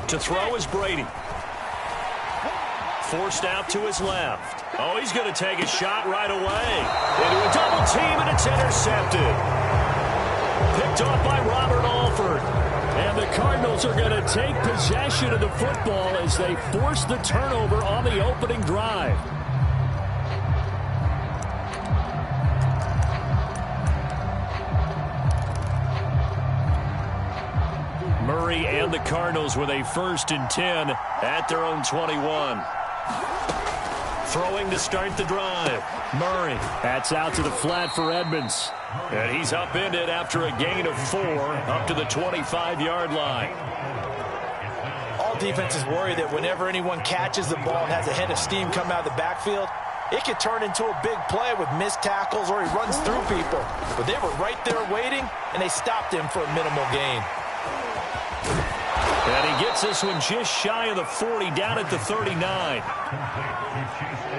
To throw is Brady. Forced out to his left. Oh, he's going to take a shot right away. Into a double team, and it's intercepted. Picked off by Robert Alford. And the Cardinals are going to take possession of the football as they force the turnover on the opening drive. Murray and the Cardinals with a 1st and 10 at their own 21. Throwing to start the drive. Murray. That's out to the flat for Edmonds. And he's upended after a gain of 4 up to the 25-yard line. All defenses worry that whenever anyone catches the ball and has a head of steam come out of the backfield, it could turn into a big play with missed tackles or he runs through people. But they were right there waiting, and they stopped him for a minimal gain. And he gets this one just shy of the 40, down at the 39.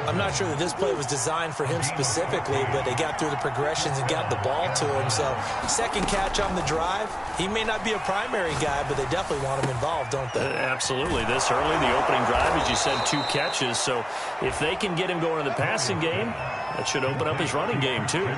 I'm not sure that this play was designed for him specifically, but they got through the progressions and got the ball to him. So, second catch on the drive. He may not be a primary guy, but they definitely want him involved, don't they? Absolutely. This early, the opening drive, as you said, 2 catches. So, if they can get him going in the passing game, that should open up his running game, too.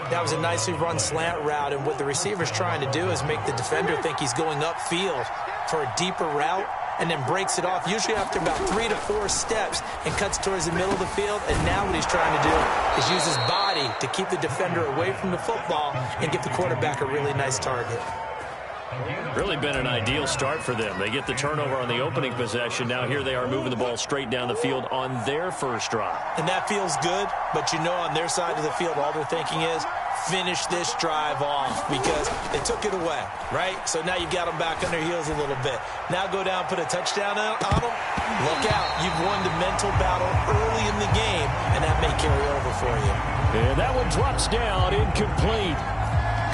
That was a nicely run slant route, and what the receiver's trying to do is make the defender think he's going upfield for a deeper route, and then breaks it off, usually after about 3 to 4 steps, and cuts towards the middle of the field. And now what he's trying to do is use his body to keep the defender away from the football and give the quarterback a really nice target. Really been an ideal start for them. They get the turnover on the opening possession. Now here they are moving the ball straight down the field on their first drive. And that feels good, but you know on their side of the field all they're thinking is finish this drive off because they took it away, right? So now you've got them back on their heels a little bit. Now go down, put a touchdown on them. Look out. You've won the mental battle early in the game, and that may carry over for you. And that one drops down, incomplete.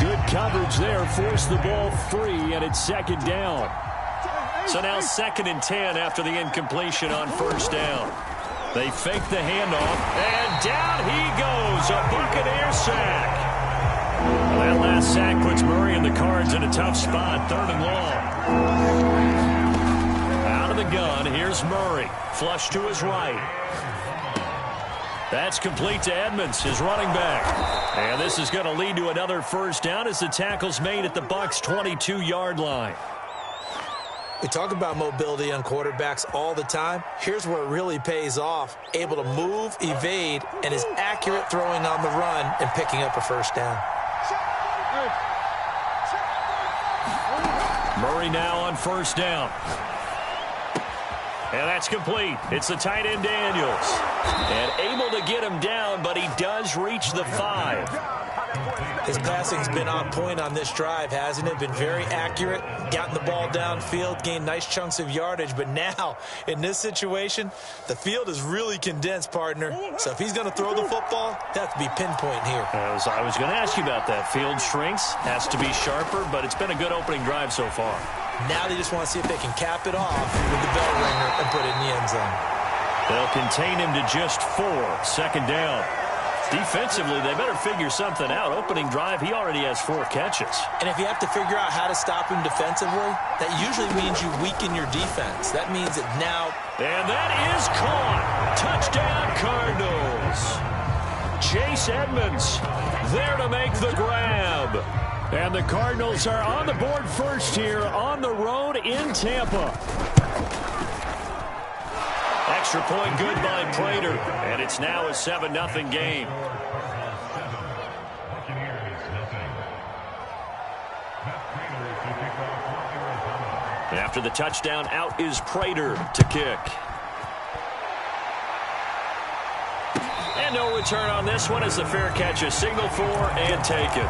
Good coverage there, forced the ball free, and it's 2nd down. So now 2nd and 10 after the incompletion on 1st down. They fake the handoff, and down he goes, a Buccaneer sack. Well, that last sack puts Murray and the Cards in a tough spot, 3rd and long. Out of the gun, here's Murray, flush to his right. That's complete to Edmonds, his running back. And this is going to lead to another 1st down as the tackle's made at the Bucs' 22-yard line. We talk about mobility on quarterbacks all the time. Here's where it really pays off. Able to move, evade, and is accurate throwing on the run and picking up a 1st down. Murray now on 1st down. And that's complete. It's the tight end Daniels. And able to get him down, but he does reach the 5. His passing's been on point on this drive, hasn't it? Been very accurate, gotten the ball downfield, gained nice chunks of yardage. But now, in this situation, the field is really condensed, partner. So if he's going to throw the football, that has to be pinpoint here. I was going to ask you about that. Field shrinks, has to be sharper, but it's been a good opening drive so far. Now they just want to see if they can cap it off with the bell ringer and put it in the end zone. They'll contain him to just 4, 2nd down. Defensively, they better figure something out. Opening drive, he already has 4 catches. And if you have to figure out how to stop him defensively, that usually means you weaken your defense. That means that now... And that is caught. Touchdown, Cardinals. Chase Edmonds there to make the grab. And the Cardinals are on the board first here on the road in Tampa. Extra point good by Prater, and it's now a 7-0 game. After the touchdown, out is Prater to kick. And no return on this one as the fair catch is signaled for and taken.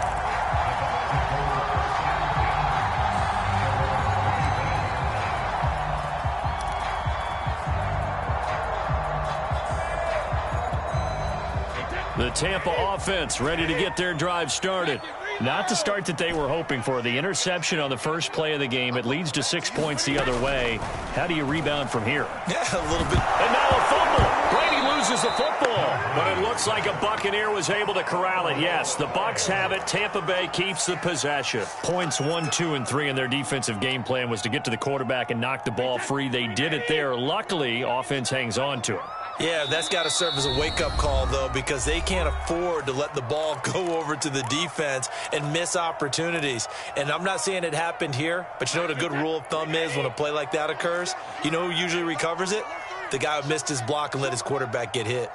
The Tampa offense ready to get their drive started. Not the start that they were hoping for. The interception on the first play of the game. It leads to 6 points the other way. How do you rebound from here? Yeah, a little bit. And now a fumble. Brady loses the football. But it looks like a Buccaneer was able to corral it. Yes, the Bucs have it. Tampa Bay keeps the possession. Points 1, 2, and 3 in their defensive game plan was to get to the quarterback and knock the ball free. They did it there. Luckily, offense hangs on to it. Yeah, that's got to serve as a wake-up call, though, because they can't afford to let the ball go over to the defense and miss opportunities. And I'm not saying it happened here, but you know what a good rule of thumb is when a play like that occurs? You know who usually recovers it? The guy who missed his block and let his quarterback get hit.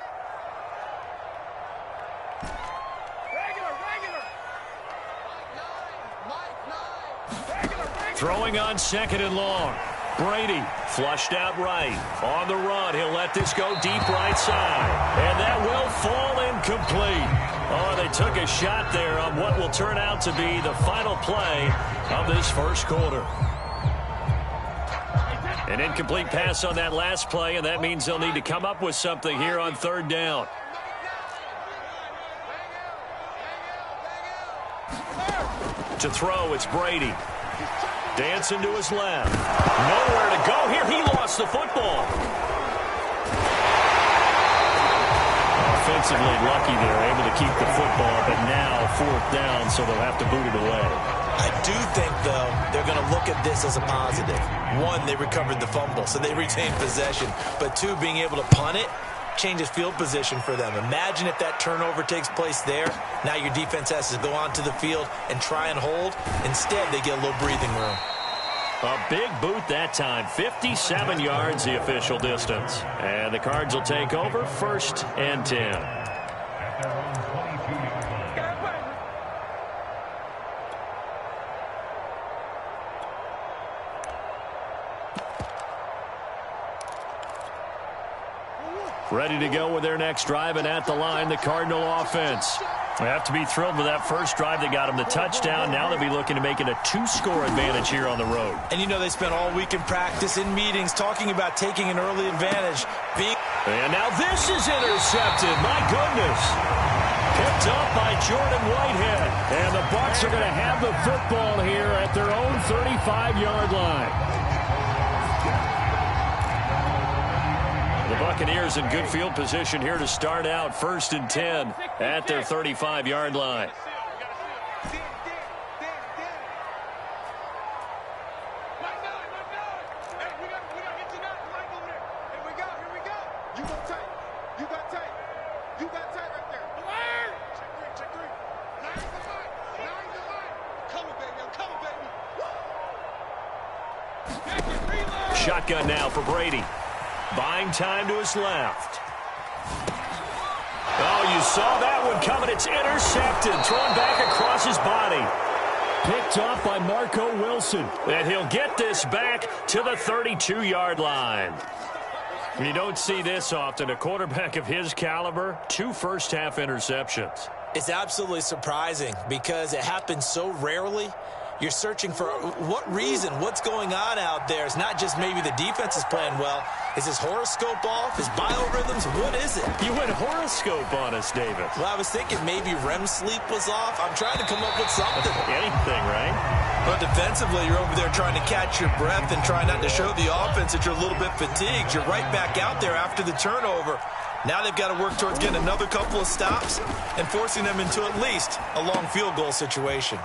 Throwing on 2nd and long. Brady flushed out right. On the run, he'll let this go deep right side. And that will fall incomplete. Oh, they took a shot there on what will turn out to be the final play of this first quarter. An incomplete pass on that last play, and that means they'll need to come up with something here on 3rd down. To throw, it's Brady. Dancing to his left. Nowhere to go here. He lost the football. Offensively lucky they're able to keep the football, but now 4th down, so they'll have to boot it away. I do think, though, they're going to look at this as a positive. 1, they recovered the fumble, so they retained possession. But 2, being able to punt it changes field position for them. Imagine if that turnover takes place there. Now your defense has to go onto the field and try and hold. Instead, they get a little breathing room. A big boot that time. 57 yards, the official distance. And the Cards will take over 1st and 10. Ready to go with their next drive, and at the line, the Cardinal offense. They have to be thrilled with that first drive that got them the touchdown. Now they'll be looking to make it a 2-score advantage here on the road. And you know they spent all week in practice, in meetings, talking about taking an early advantage. And now this is intercepted. My goodness. Picked up by Jordan Whitehead. And the Bucs are going to have the football here at their own 35-yard line. The Buccaneers in good field position here to start out 1st and 10 at their 35-yard line. Shotgun now for Brady. Buying time to his left. Oh, you saw that one coming. It's intercepted. Thrown back across his body. Picked off by Marco Wilson. And he'll get this back to the 32-yard line. You don't see this often. A quarterback of his caliber, 2 first-half interceptions. It's absolutely surprising because it happens so rarely. You're searching for what reason, what's going on out there. It's not just maybe the defense is playing well. Is his horoscope off? His biorhythms? What is it? You went horoscope on us, David. Well, I was thinking maybe REM sleep was off. I'm trying to come up with something. Anything, right? But defensively, you're over there trying to catch your breath and try not to show the offense that you're a little bit fatigued. You're right back out there after the turnover. Now they've got to work towards getting another couple of stops and forcing them into at least a long field goal situation.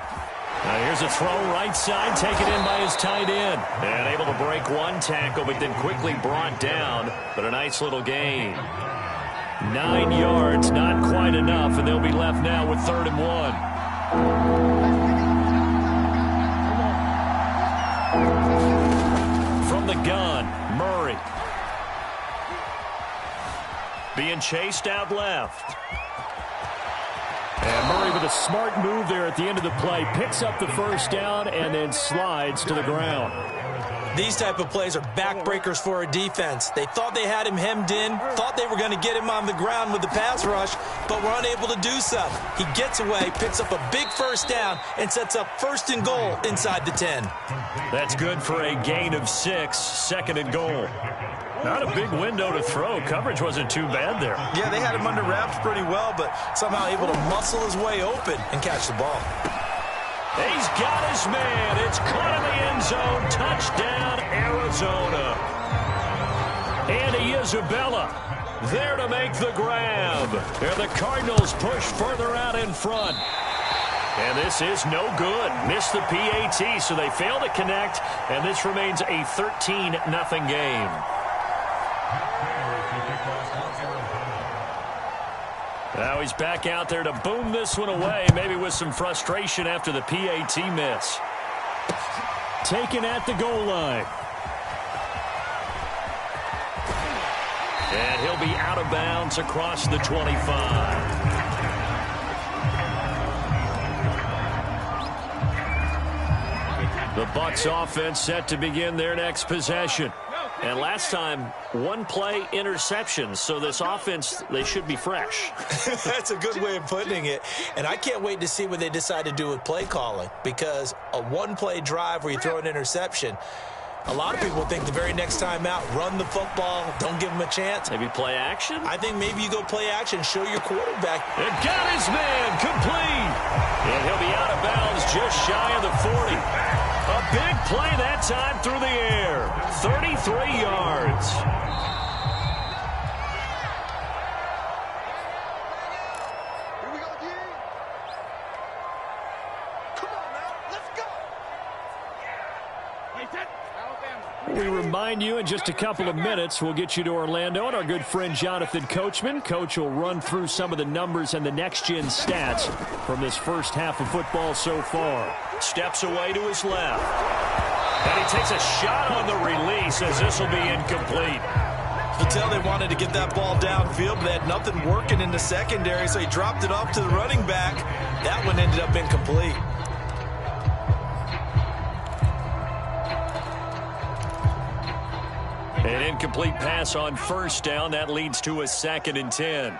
Now here's a throw right side, taken in by his tight end. And able to break one tackle, but then quickly brought down. But a nice little gain. 9 yards, not quite enough, and they'll be left now with 3rd and 1. From the gun, Murray. Being chased out left. And Murray with a smart move there at the end of the play. Picks up the first down and then slides to the ground. These type of plays are backbreakers for a defense. They thought they had him hemmed in, thought they were going to get him on the ground with the pass rush, but were unable to do so. He gets away, picks up a big first down, and sets up 1st and goal inside the 10. That's good for a gain of 6, 2nd and goal. Not a big window to throw. Coverage wasn't too bad there. Yeah, they had him under wraps pretty well, but somehow able to muscle his way open and catch the ball. He's got his man. It's caught in the end zone. Touchdown, Arizona. Andy Isabella there to make the grab. And the Cardinals push further out in front. And this is no good. Missed the PAT, so they fail to connect. And this remains a 13-0 game. Now he's back out there to boom this one away, maybe with some frustration after the PAT miss. Taken at the goal line. And he'll be out of bounds across the 25. The Bucs offense set to begin their next possession. And last time, one-play interception. So this offense, they should be fresh. That's a good way of putting it. And I can't wait to see what they decide to do with play calling. Because a one-play drive where you throw an interception, a lot of people think the very next time out, run the football, don't give them a chance. Maybe play action? I think maybe you go play action, show your quarterback. And got his man complete. And he'll be out of bounds just shy of the 40. A big play that time through the air. 33 yards. Here we go again. Come on now. Let's go. We remind you in just a couple of minutes, we'll get you to Orlando and our good friend Jonathan Coachman. Coach will run through some of the numbers and the next-gen stats from this first half of football so far. Steps away to his left. And he takes a shot on the release as this will be incomplete. You can tell they wanted to get that ball downfield, but they had nothing working in the secondary, so he dropped it off to the running back. That one ended up incomplete. An incomplete pass on first down. That leads to a 2nd and 10.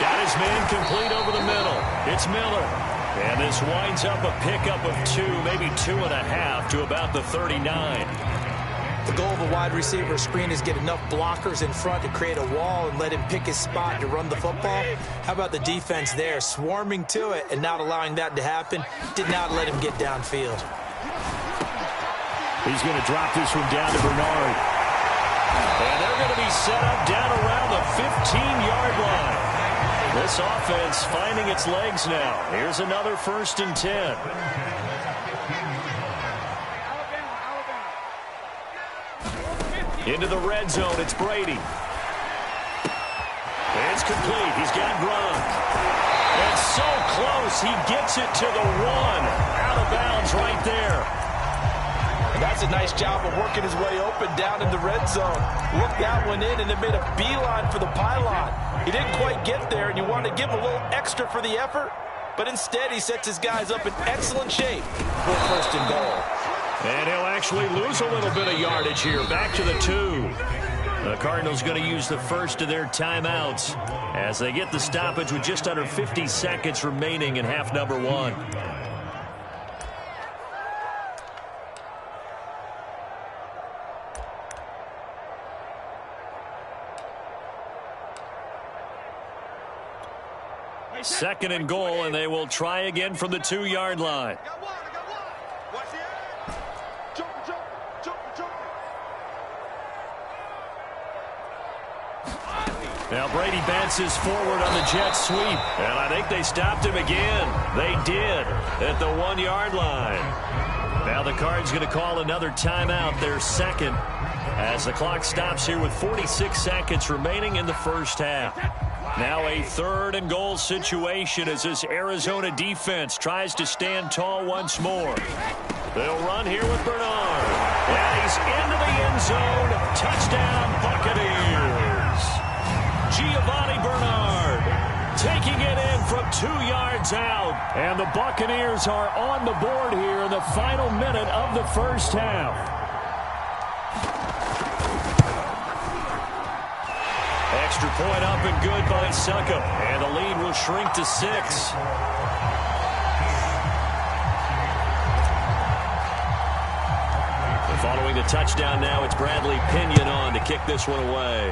Got his man complete over the middle. It's Miller. And this winds up a pickup of 2, maybe 2.5 to about the 39. The goal of a wide receiver screen is get enough blockers in front to create a wall and let him pick his spot to run the football. How about the defense there, swarming to it and not allowing that to happen? Did not let him get downfield. He's going to drop this one down to Bernard. And they're going to be set up down around the 15-yard line. This offense finding its legs now. Here's another 1st and 10. Into the red zone, it's Brady. It's complete. He's got Gronk. And so close, he gets it to the 1. Out of bounds right there. And that's a nice job of working his way open down in the red zone. Looked that one in and then made a beeline for the pylon. He didn't quite get there, and you want to give him a little extra for the effort. But instead, he sets his guys up in excellent shape for 1st and goal. And he'll actually lose a little bit of yardage here. Back to the 2. The Cardinals going to use the first of their timeouts as they get the stoppage with just under 50 seconds remaining in half number 1. Second and goal, and they will try again from the 2-yard line. I got one. Watch the edge. Jump. Now Brady bounces forward on the jet sweep, and I think they stopped him again. They did at the 1-yard line. Now the Cards going to call another timeout, their second, as the clock stops here with 46 seconds remaining in the first half. Now a 3rd and goal situation as this Arizona defense tries to stand tall once more. They'll run here with Bernard. And he's into the end zone. Touchdown, Buccaneers. Giovanni Bernard taking it in from 2 yards out. And the Buccaneers are on the board here in the final minute of the first half. Extra point up and good by Succop. And the lead will shrink to 6. And following the touchdown now, it's Bradley Pinion on to kick this one away.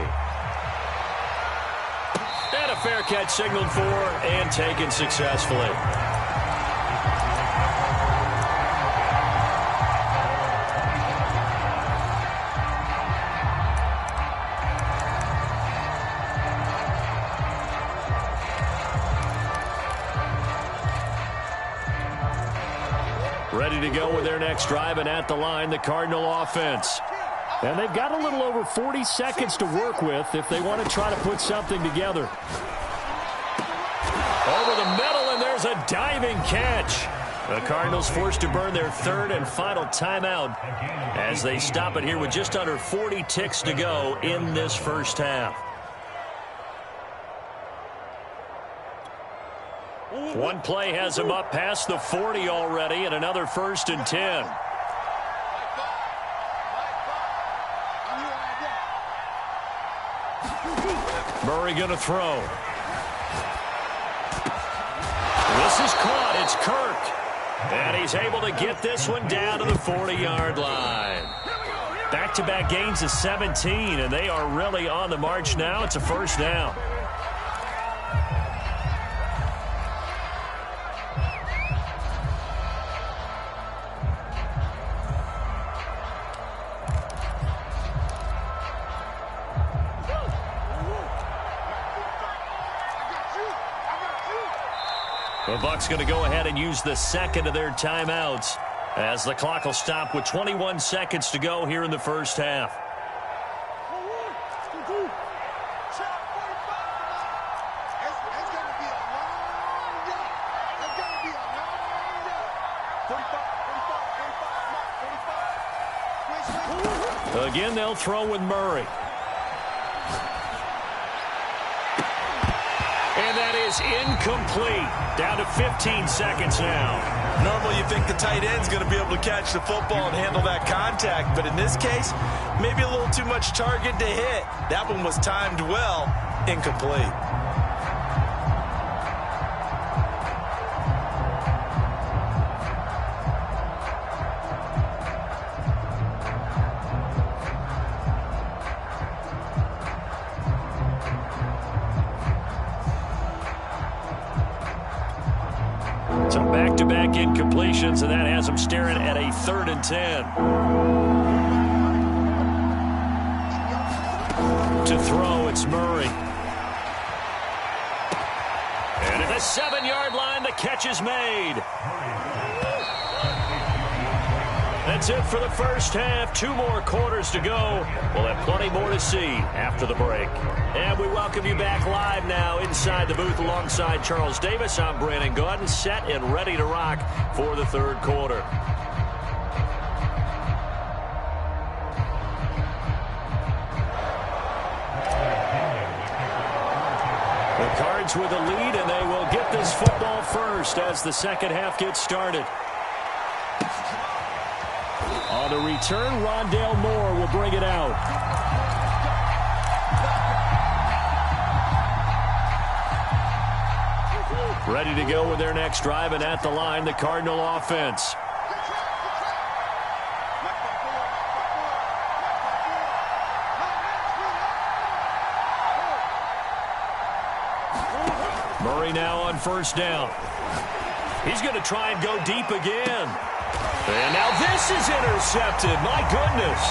And a fair catch signaled for and taken successfully. Ready to go with their next drive, and at the line, the Cardinal offense. And they've got a little over 40 seconds to work with if they want to try to put something together. Over the middle, and there's a diving catch. The Cardinals forced to burn their third and final timeout as they stop it here with just under 40 ticks to go in this first half. One play has him up past the 40 already, and another 1st and 10. Murray going to throw. This is caught. It's Kirk. And he's able to get this one down to the 40-yard line. Back-to-back gains of 17, and they are really on the march now. It's a first down. The Bucs going to go ahead and use the second of their timeouts as the clock will stop with 21 seconds to go here in the first half. Again, they'll throw with Murray. And that is incomplete. Down to 15 seconds now. Normally you think the tight end's going to be able to catch the football and handle that contact, but in this case, maybe a little too much target to hit. That one was timed well. Incomplete. So back-to-back incompletions, and that has them staring at a 3rd and 10. To throw, it's Murray. And at the 7-yard line, the catch is made. That's it for the first half. 2 more quarters to go. We'll have plenty more to see after the break. And we welcome you back live now inside the booth alongside Charles Davis. I'm Brandon Gaudin, set and ready to rock for the third quarter. The Cards with a lead, and they will get this football first as the second half gets started. On the return, Rondale Moore will bring it out. Ready to go with their next drive, and at the line, the Cardinal offense. Murray now on first down. He's going to try and go deep again. And now this is intercepted. My goodness.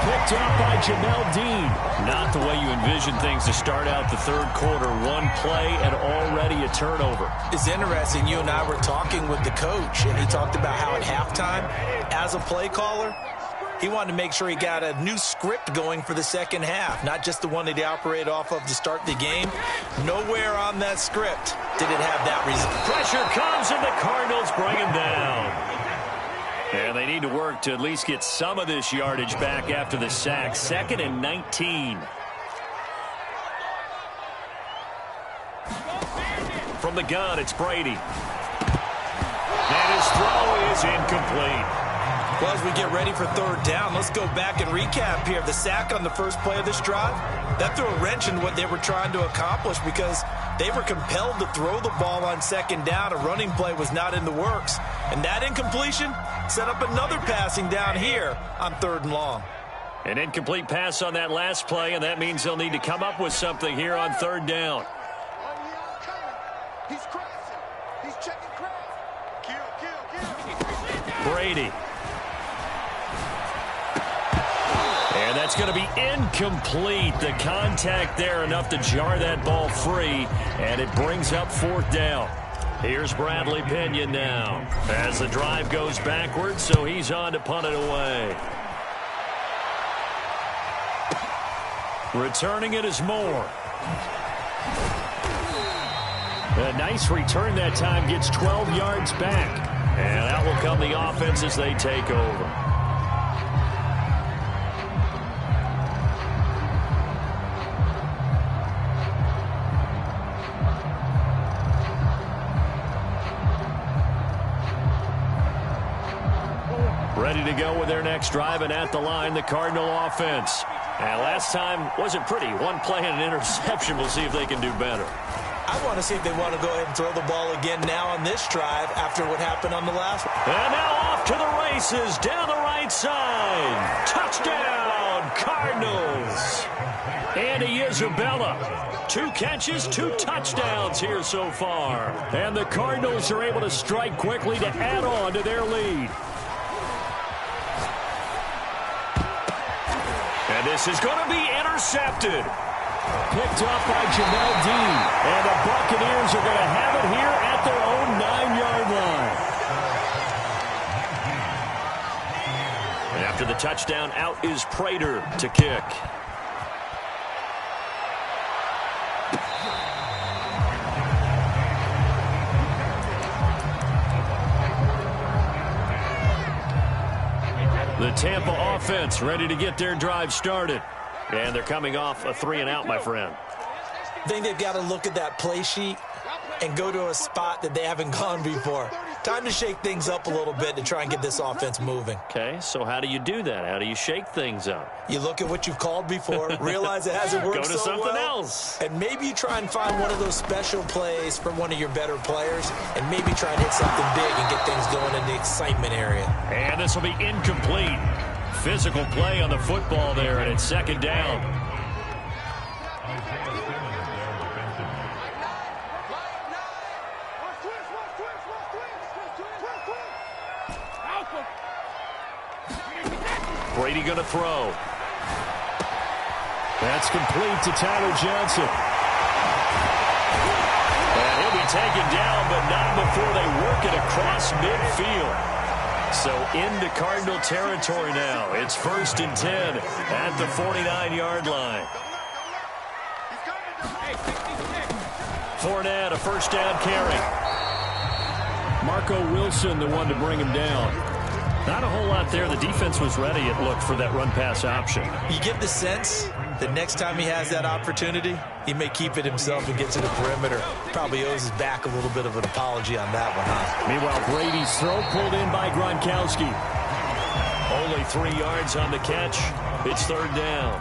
Picked up by Jamel Dean. Not the way you envision things to start out the third quarter. One play and already a turnover. It's interesting. You and I were talking with the coach, and he talked about how at halftime, as a play caller, he wanted to make sure he got a new script going for the second half, not just the one that he operated off of to start the game. Nowhere on that script did it have that result. Pressure comes, and the Cardinals bring him down. And they need to work to at least get some of this yardage back after the sack. 2nd and 19. From the gun, it's Brady. And his throw is incomplete. Well, as we get ready for third down, let's go back and recap here. The sack on the first play of this drive, that threw a wrench in what they were trying to accomplish because they were compelled to throw the ball on second down. A running play was not in the works. And that incompletion set up another passing down here on 3rd and long. An incomplete pass on that last play, and that means they'll need to come up with something here on 3rd down. Brady. And that's going to be incomplete. The contact there enough to jar that ball free, and it brings up 4th down. Here's Bradley Pinion now as the drive goes backwards, so he's on to punt it away. Returning it is Moore. A nice return that time, gets 12 yards back. And out will come the offense as they take over. Ready to go with their next drive, and at the line, the Cardinal offense. And last time wasn't pretty. One play and an interception. We'll see if they can do better. I want to see if they want to go ahead and throw the ball again now on this drive after what happened on the last one. And now off to the races down the right side. Touchdown, Cardinals. Andy Isabella. 2 catches, 2 touchdowns here so far. And the Cardinals are able to strike quickly to add on to their lead. And this is going to be intercepted. Picked up by Jamel Dean. And the Buccaneers are going to have it here at their own 9-yard line. And after the touchdown, out is Prater to kick. The Tampa offense ready to get their drive started. And they're coming off a 3-and-out, my friend. I think they've got to look at that play sheet and go to a spot that they haven't gone before. Time to shake things up a little bit to try and get this offense moving. Okay, so how do you do that? How do you shake things up? You look at what you've called before, realize it hasn't worked so well. Go to something else. And maybe you try and find one of those special plays from one of your better players, and maybe try and hit something big and get things going in the excitement area. And this will be incomplete. Physical play on the football there, and it's 2nd down. Brady going to throw. That's complete to Tyler Johnson. And he'll be taken down, but not before they work it across midfield. So into Cardinal territory now. It's 1st and 10 at the 49-yard line. Fournette, a 1st down carry. Marco Wilson, the one to bring him down. Not a whole lot there. The defense was ready, it looked, for that run-pass option. You get the sense that next time he has that opportunity, he may keep it himself and get to the perimeter. Probably owes his back a little bit of an apology on that one, huh? Meanwhile, Brady's throw pulled in by Gronkowski. Only 3 yards on the catch. It's 3rd down.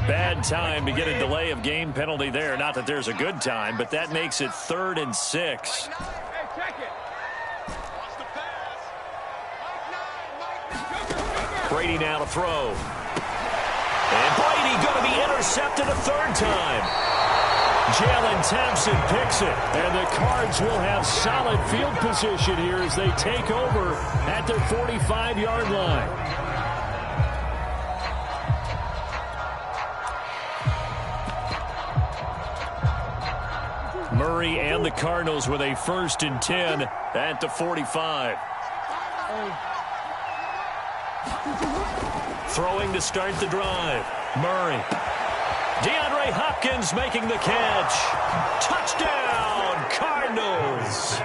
Bad time to get a delay of game penalty there. Not that there's a good time, but that makes it 3rd and 6. Brady now to throw. And Brady going to be intercepted a 3rd time. Jalen Thompson picks it, and the Cards will have solid field position here as they take over at their 45-yard line. Murray and the Cardinals with a 1st and 10 at the 45. Throwing to start the drive. Murray. DeAndre Hopkins making the catch. Touchdown, Cardinals.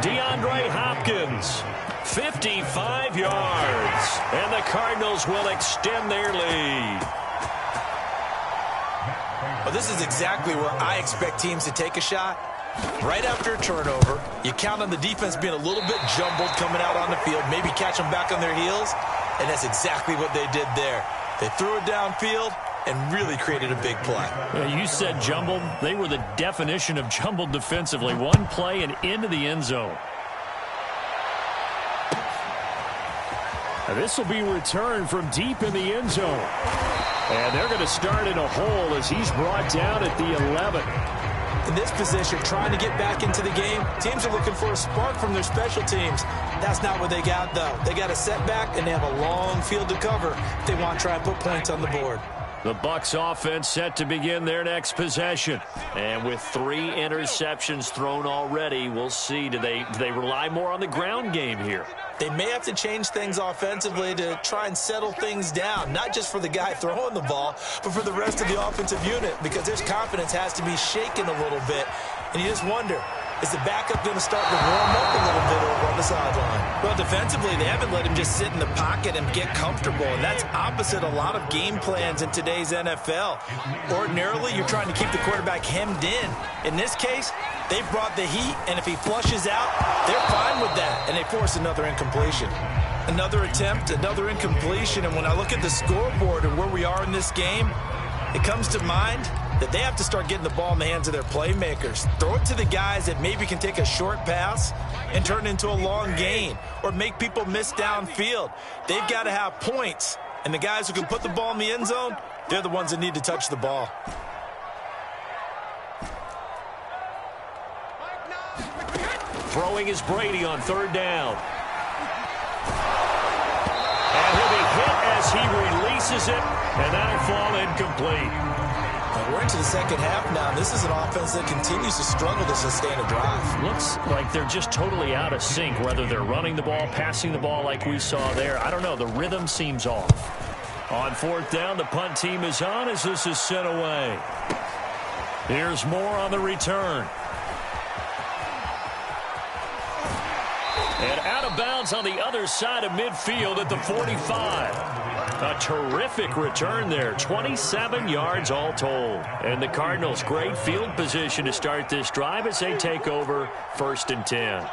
DeAndre Hopkins, 55 yards. And the Cardinals will extend their lead. Well, this is exactly where I expect teams to take a shot. Right after a turnover, you count on the defense being a little bit jumbled coming out on the field, maybe catch them back on their heels, and that's exactly what they did there. They threw it downfield and really created a big play. Yeah, you said jumbled. They were the definition of jumbled defensively. One play and into the end zone. This will be returned from deep in the end zone. And they're going to start in a hole as he's brought down at the 11. In this position, trying to get back into the game, teams are looking for a spark from their special teams. That's not what they got, though. They got a setback, and they have a long field to cover if they want to try and put points on the board. The Bucs offense set to begin their next possession. And with 3 interceptions thrown already, we'll see. Do they rely more on the ground game here? They may have to change things offensively to try and settle things down, not just for the guy throwing the ball, but for the rest of the offensive unit, because their confidence has to be shaken a little bit. And you just wonder, is the backup going to start to warm up a little bit over on the sideline? Well, defensively, they haven't let him just sit in the pocket and get comfortable, and that's opposite a lot of game plans in today's NFL. Ordinarily, you're trying to keep the quarterback hemmed in. In this case, they brought the heat, and if he flushes out, they're fine with that, and they force another incompletion. Another attempt, another incompletion, and when I look at the scoreboard and where we are in this game, it comes to mind that they have to start getting the ball in the hands of their playmakers. Throw it to the guys that maybe can take a short pass and turn it into a long gain or make people miss downfield. They've got to have points, and the guys who can put the ball in the end zone, they're the ones that need to touch the ball. Throwing is Brady on 3rd down. And he'll be hit as he releases it, and that'll fall incomplete. We're into the second half now. This is an offense that continues to struggle to sustain a drive. Looks like they're just totally out of sync, whether they're running the ball, passing the ball like we saw there. I don't know. The rhythm seems off. On 4th down, the punt team is on as this is sent away. Here's Moore on the return. And out of bounds on the other side of midfield at the 45. A terrific return there, 27 yards all told. And the Cardinals, great field position to start this drive as they take over 1st and 10.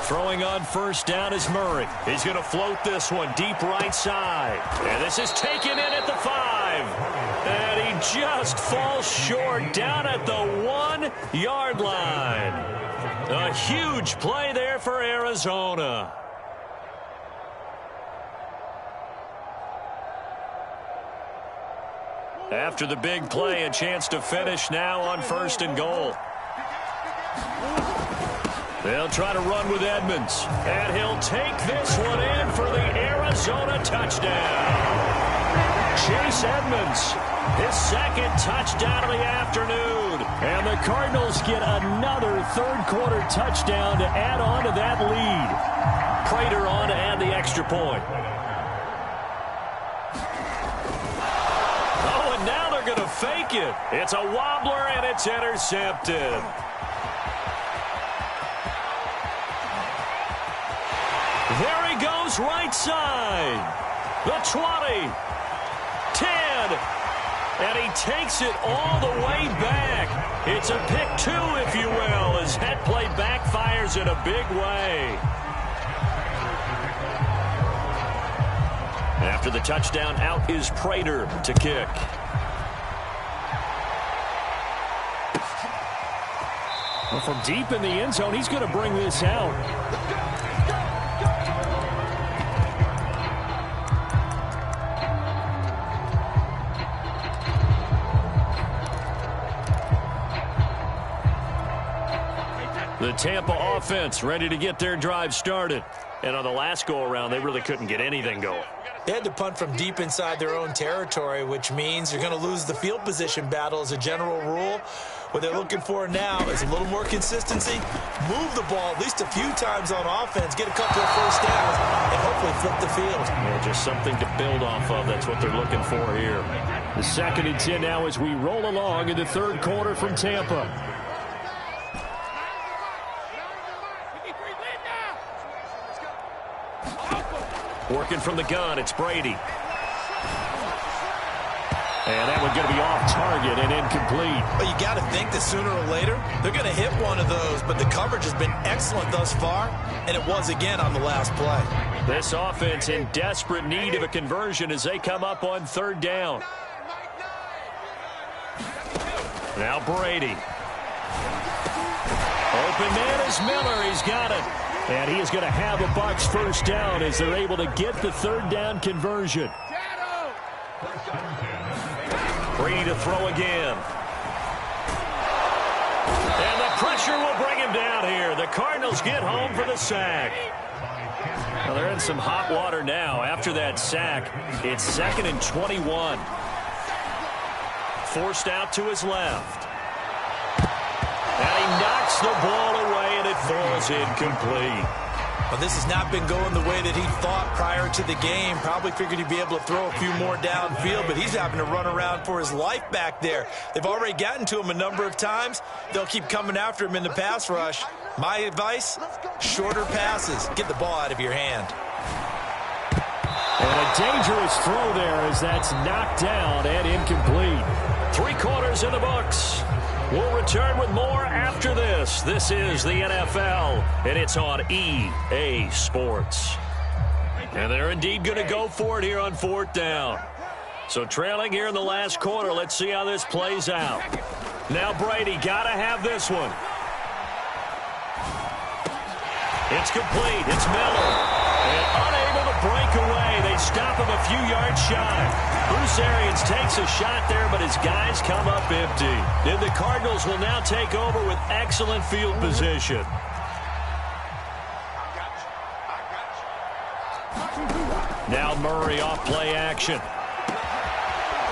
Throwing on 1st down is Murray. He's going to float this one deep right side. And this is taken in at the 5. And he just falls short down at the 1-yard line. A huge play there for Arizona. After the big play, a chance to finish now on 1st and goal. They'll try to run with Edmonds. And he'll take this one in for the Arizona touchdown. Chase Edmonds, his 2nd touchdown of the afternoon. And the Cardinals get another 3rd-quarter touchdown to add on to that lead. Prater on to add the extra point. Oh, and now they're going to fake it. It's a wobbler, and it's intercepted. There he goes, right side. The 20. 10. And he takes it all the way back. It's a pick 2, if you will, as that play backfires in a big way. After the touchdown, out is Prater to kick. Well, from deep in the end zone, he's going to bring this out. The Tampa offense ready to get their drive started. And on the last go-around, they really couldn't get anything going. They had to punt from deep inside their own territory, which means you're going to lose the field position battle as a general rule. What they're looking for now is a little more consistency, move the ball at least a few times on offense, get a couple of 1st downs, and hopefully flip the field. Yeah, just something to build off of. That's what they're looking for here. The 2nd and 10 now as we roll along in the 3rd quarter from Tampa. Working from the gun, it's Brady. And that one's going to be off target and incomplete. But you got to think that sooner or later, they're going to hit one of those. But the coverage has been excellent thus far, and it was again on the last play. This offense in desperate need of a conversion as they come up on third down. Now Brady. Open man is Miller. He's got it. And he is going to have a Bucs first down as they're able to get the third down conversion. Brady to throw again. And the pressure will bring him down here. The Cardinals get home for the sack. Well, they're in some hot water now. After that sack, it's 2nd and 21. Forced out to his left. And he knocks the ball away, and it falls incomplete. Well, this has not been going the way that he thought prior to the game. Probably figured he'd be able to throw a few more downfield, but he's having to run around for his life back there. They've already gotten to him a number of times. They'll keep coming after him in the pass rush. My advice, shorter passes. Get the ball out of your hand. And a dangerous throw there as that's knocked down and incomplete. 3 quarters in the books. We'll return with more after this. This is the NFL, and it's on EA Sports. And they're indeed going to go for it here on 4th down. So trailing here in the last quarter, let's see how this plays out. Now Brady got to have this one. It's complete. It's Miller. And unable to break away. They stop him a few yards shy. Bruce Arians takes a shot there, but his guys come up empty. And the Cardinals will now take over with excellent field position. Now Murray off play action.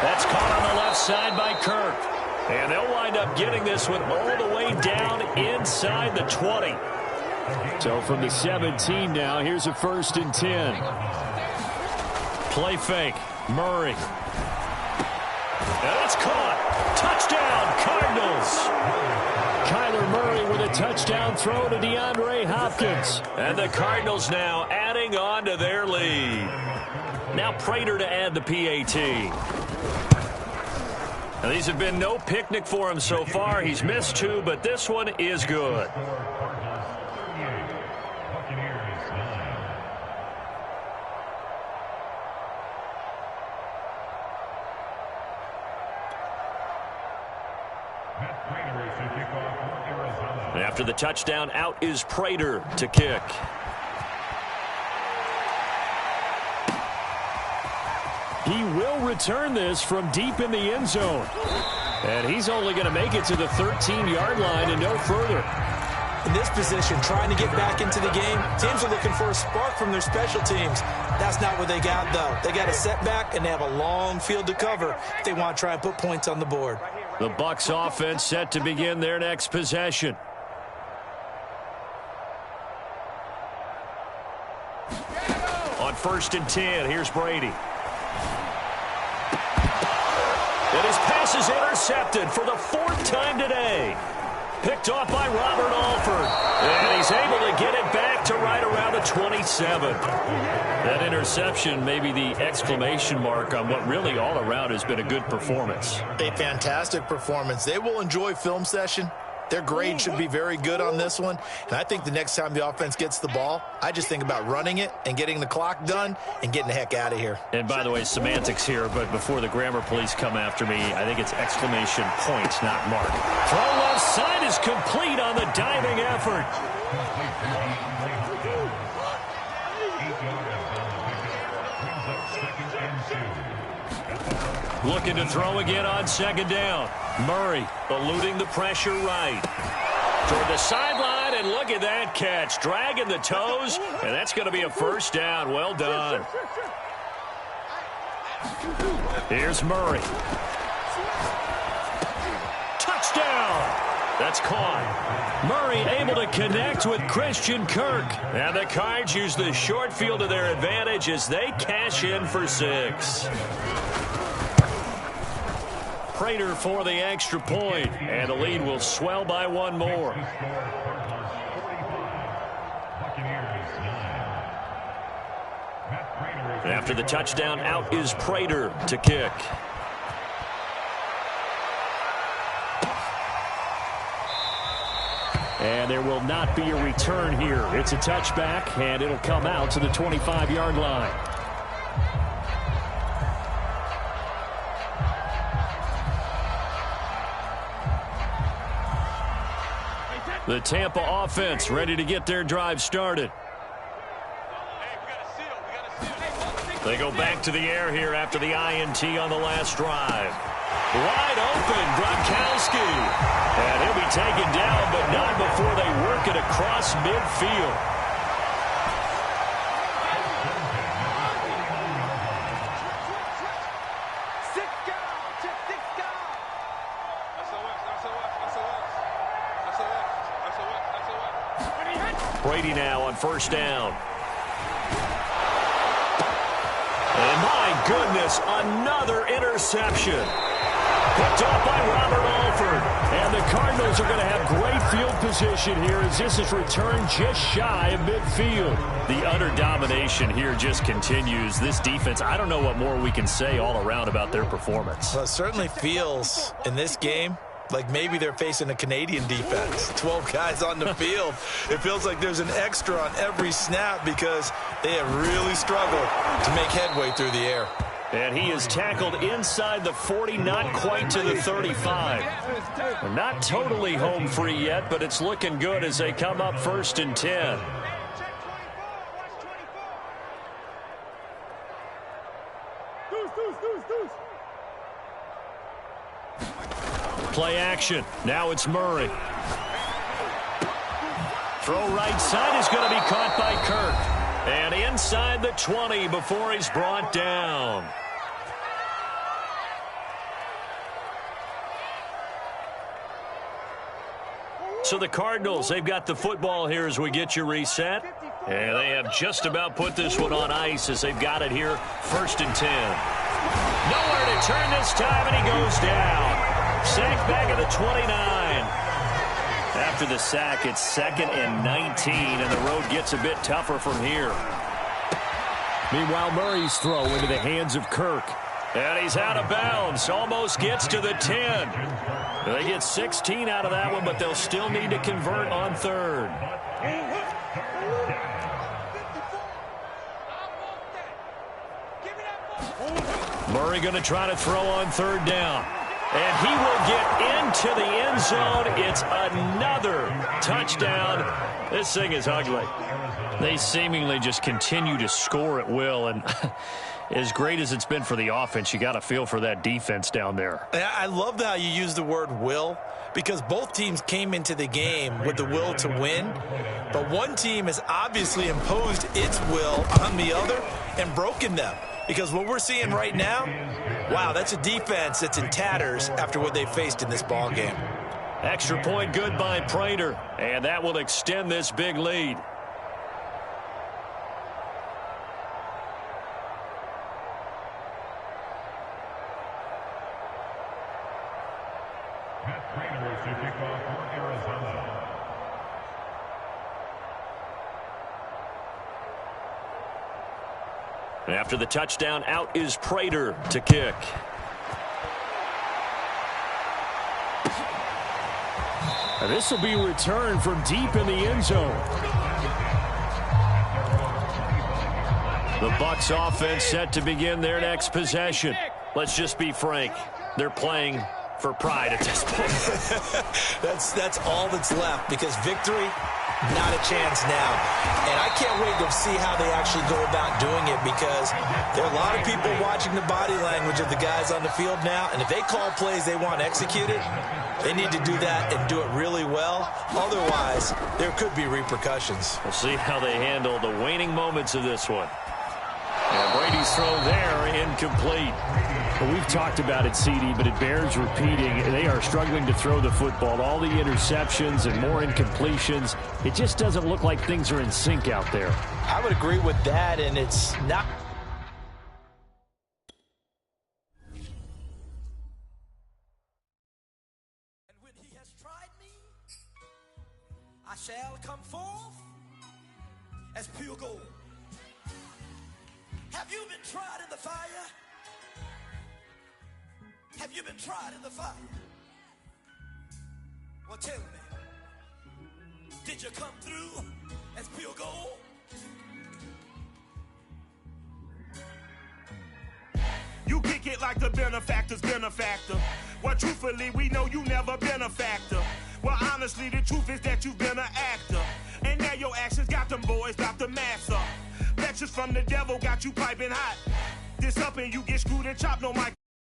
That's caught on the left side by Kirk. And they'll wind up getting this one all the way down inside the 20. So from the 17 now, here's a 1st and 10. Play fake. Murray. And it's caught. Touchdown, Cardinals. Kyler Murray with a touchdown throw to DeAndre Hopkins. And the Cardinals now adding on to their lead. Now Prater to add the PAT. Now these have been no picnic for him so far. He's missed 2, but this one is good. After the touchdown, out is Prater to kick. He will return this from deep in the end zone. And he's only going to make it to the 13-yard line and no further. In this position, trying to get back into the game, teams are looking for a spark from their special teams. That's not what they got, though. They got a setback, and they have a long field to cover if they want to try and put points on the board. The Bucs offense set to begin their next possession. On 1st and 10, here's Brady. And his pass is intercepted for the 4th time today. Picked off by Robert Alford. And he's able to get it back to right around the 27. That interception may be the exclamation mark on what really all around has been a good performance. A fantastic performance. They will enjoy film session. Their grade should be very good on this one. And I think the next time the offense gets the ball, I just think about running it and getting the clock done and getting the heck out of here. And by the way, semantics here, but before the grammar police come after me, I think it's exclamation point, not mark. Throw left side is complete on the diving effort. Looking to throw again on 2nd down. Murray eluding the pressure right. Toward the sideline, and look at that catch. Dragging the toes, and that's going to be a 1st down. Well done. Here's Murray. Touchdown. That's caught. Murray able to connect with Christian Kirk. And the Cards use the short field to their advantage as they cash in for 6. Prater for the extra point, and the lead will swell by 1 more. After the touchdown, out is Prater to kick. And there will not be a return here. It's a touchback, and it'll come out to the 25-yard line. The Tampa offense ready to get their drive started. They go back to the air here after the INT on the last drive. Wide open, Gronkowski. And he'll be taken down, but not before they work it across midfield. Brady now on first down. And my goodness, another interception. Picked off by Robert Alford. And the Cardinals are going to have great field position here as this is returned just shy of midfield. The utter domination here just continues. This defense, I don't know what more we can say all around about their performance. Well, it certainly feels in this game like maybe they're facing a Canadian defense. 12 guys on the field. It feels like there's an extra on every snap because they have really struggled to make headway through the air. And he is tackled inside the 40, not quite to the 35. We're not totally home free yet, but it's looking good as they come up 1st and 10. Play action. Now it's Murray. Throw right side is going to be caught by Kirk. And inside the 20 before he's brought down. So the Cardinals, they've got the football here as we get you reset. And they have just about put this one on ice as they've got it here, 1st and 10. Nowhere to turn this time, and he goes down. Sacked back at the 29. After the sack, it's 2nd and 19, and the road gets a bit tougher from here. Meanwhile, Murray's throw into the hands of Kirk. And he's out of bounds. Almost gets to the 10. They get 16 out of that one, but they'll still need to convert on 3rd. Murray going to try to throw on 3rd down. And he will get into the end zone. It's another touchdown. This thing is ugly. They seemingly just continue to score at will. And as great as it's been for the offense, you got to feel for that defense down there. I love how you use the word will, because both teams came into the game with the will to win. But one team has obviously imposed its will on the other and broken them. Because what we're seeing right now, wow, that's a defense that's in tatters after what they faced in this ball game. Extra point good by Prater, and that will extend this big lead. After the touchdown, out is Prater to kick. This will be returned from deep in the end zone. The Bucs offense set to begin their next possession. Let's just be frank. They're playing for pride at this point. That's all that's left, because victory, not a chance now. And I can't wait to see how they actually go about doing it, because there are a lot of people watching the body language of the guys on the field now, and if they call plays they want executed, they need to do that and do it really well. Otherwise, there could be repercussions. We'll see how they handle the waning moments of this one. And Brady's throw there, incomplete. Well, we've talked about it, CD, but it bears repeating. They are struggling to throw the football. All the interceptions and more incompletions. It just doesn't look like things are in sync out there. I would agree with that, and it's not. And when he has tried me, I shall come forth as pure gold. Have you been tried in the fire? Have you been tried in the fire? Well, tell me, Did you come through as pure gold? You kick it like the benefactor's benefactor. Well, truthfully, we know you never been a factor. Well, honestly, the truth is that you've been an actor. And now your actions got them boys about to mass up. Lectures from the devil got you piping hot. This up and you get screwed and chopped, no mic.